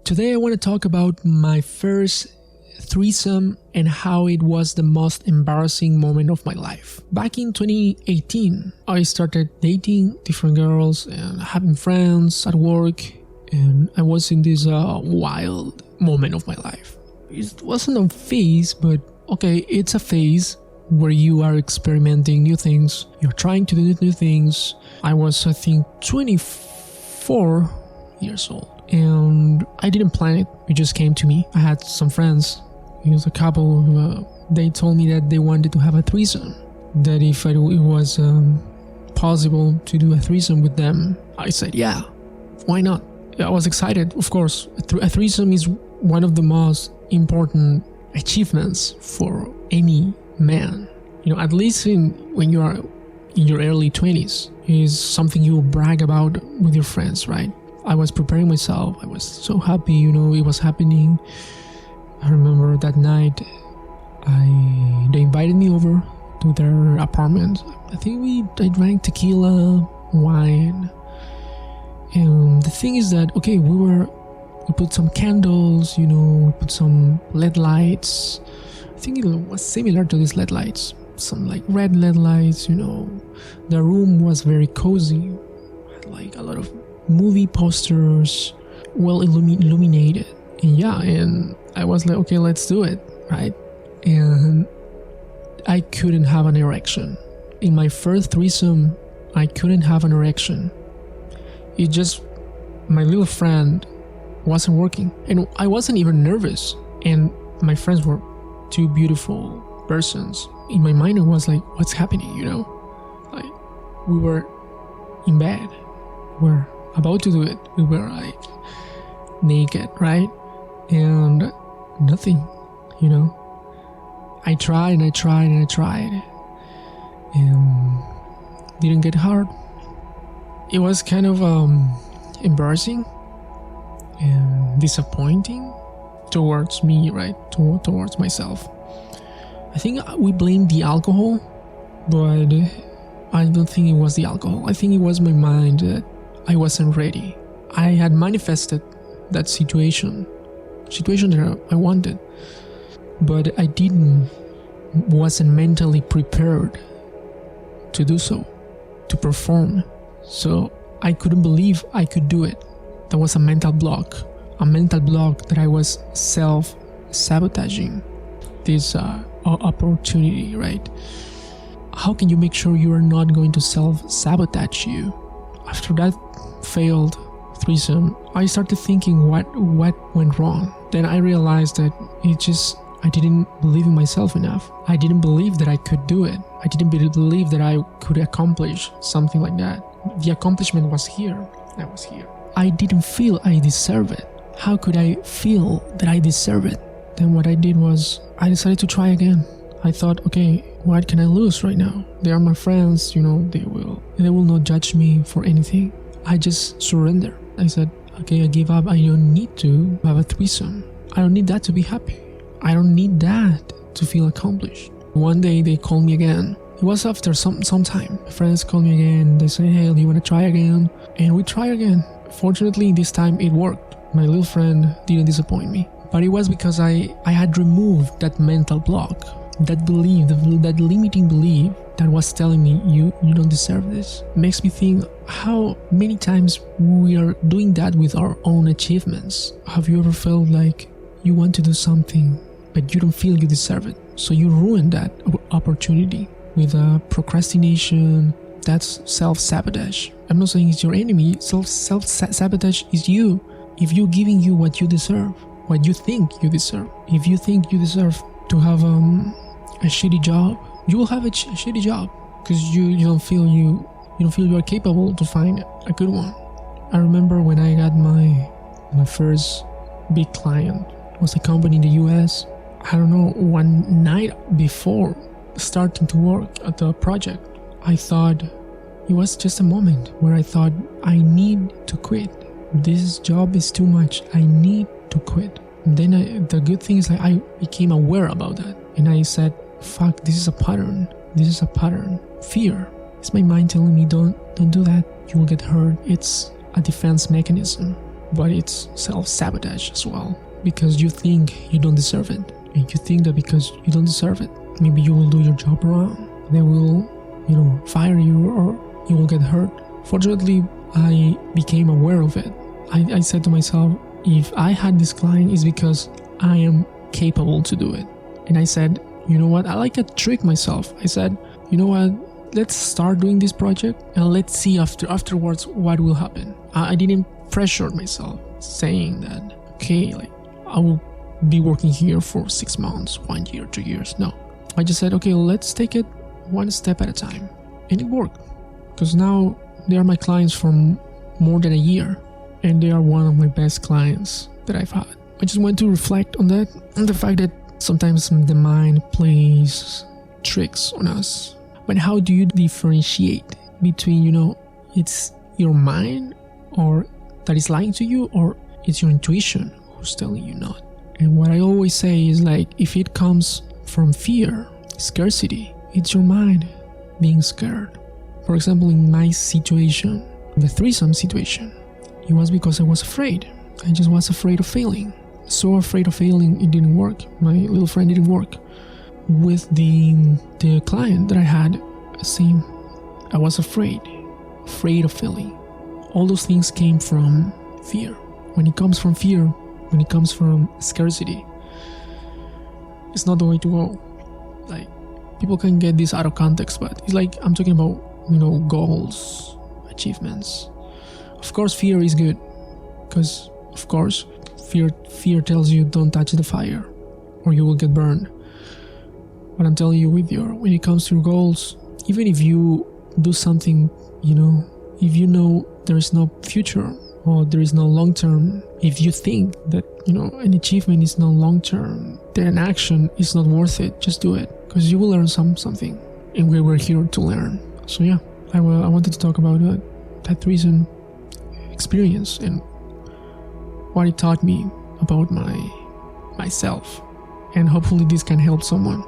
Today I want to talk about my first threesome and how it was the most embarrassing moment of my life. Back in 2018, I started dating different girls and having friends at work, and I was in this wild moment of my life. It wasn't a phase, but okay, it's a phase where you are experimenting new things, you're trying to do new things. I was, I think, 24 years old. And I didn't plan it. It just came to me. I had some friends. It was a couple. They told me that they wanted to have a threesome. That if it was possible to do a threesome with them, I said, yeah, why not? I was excited, of course. A threesome is one of the most important achievements for any man. You know, at least when you are in your early 20s, is something you brag about with your friends, right? I was preparing myself. I was so happy, you know, it was happening. I remember that night, they invited me over to their apartment. I think I drank tequila, wine. And the thing is that, okay, we put some candles, you know, we put some LED lights. I think it was similar to these LED lights. Some like red LED lights, you know. The room was very cozy. Had like a lot of movie posters, well illuminated, and I was like, okay, let's do it, right? And I couldn't have an erection. In my first threesome, I couldn't have an erection. It just, my little friend wasn't working, and I wasn't even nervous, and my friends were two beautiful persons. In my mind, it was like, what's happening, you know? Like, we were in bed, we're about to do it, we were like naked, right? And nothing, you know. I tried and didn't get hard. It was kind of embarrassing and disappointing towards me, right? Towards myself. I think we blamed the alcohol, but I don't think it was the alcohol. I think it was my mind that I wasn't ready. I had manifested that situation that I wanted, but I wasn't mentally prepared to do so, to perform. So I couldn't believe I could do it. That was a mental block that I was self-sabotaging this opportunity, right? How can you make sure you are not going to self-sabotage you? After that failed threesome, I started thinking what went wrong. Then I realized that I didn't believe in myself enough. I didn't believe that I could do it. I didn't believe that I could accomplish something like that. The accomplishment was here. I was here. I didn't feel I deserve it. How could I feel that I deserve it? Then what I did was I decided to try again. I thought, okay, what can I lose right now? They are my friends, you know, they will not judge me for anything. I just surrender. I said, okay, I give up. I don't need to have a threesome. I don't need that to be happy. I don't need that to feel accomplished. One day they called me again. It was after some time. My friends called me again. They said, hey, do you want to try again? And we tried again. Fortunately, this time it worked. My little friend didn't disappoint me. But it was because I had removed that mental block, that belief, that limiting belief that was telling me you don't deserve this. It makes me think how many times we are doing that with our own achievements. Have you ever felt like you want to do something but you don't feel you deserve it, so you ruin that opportunity with procrastination? That's self-sabotage. I'm not saying it's your enemy. Self-sabotage is you. If you're giving you what you deserve, what you think you deserve. If you think you deserve to have a shitty job, you will have a shitty job because you don't feel you are capable to find a good one. I remember when I got my first big client. It was a company in the US. I don't know, one night before starting to work at the project, I thought it was just a moment where I thought I need to quit. This job is too much. I need to quit. And then the good thing is I became aware about that, and I said, fuck, this is a pattern. Fear. It's my mind telling me don't do that. You will get hurt. It's a defense mechanism. but it's self-sabotage as well, because you think you don't deserve it, and you think that because you don't deserve it, maybe you will do your job wrong, they will, fire you, or you will get hurt. Fortunately, I became aware of it. I said to myself, if I had this client, it's because I am capable to do it. And I said, you know what, I like to trick myself. I said, you know what, let's start doing this project and let's see afterwards what will happen. I didn't pressure myself saying that, okay, like I will be working here for 6 months, 1 year, 2 years. No, I just said, okay, let's take it one step at a time. And it worked, because now they are my clients for more than a year, and they are one of my best clients that I've had. I just want to reflect on that, on the fact that sometimes the mind plays tricks on us. But how do you differentiate between, it's your mind or that is lying to you, or it's your intuition who's telling you not? And what I always say is, like, if it comes from fear, scarcity, it's your mind being scared. For example, in my situation, the threesome situation, it was because I was afraid. I just was afraid of failing. So afraid of failing, it didn't work. My little friend didn't work. With the client that I had, same. I was afraid of failing. All those things came from fear. When it comes from fear, when it comes from scarcity, it's not the way to go. Like, people can get this out of context, but it's like I'm talking about, goals, achievements. Of course, fear is good, because of course, fear tells you don't touch the fire or you will get burned. But I'm telling you, when it comes to your goals, even if you do something, if you know there is no future or there is no long term, if you think that, an achievement is no long term, then action is not worth it. Just do it, because you will learn something, and we were here to learn. So yeah, I wanted to talk about that threesome experience and what it taught me about myself, and hopefully this can help someone.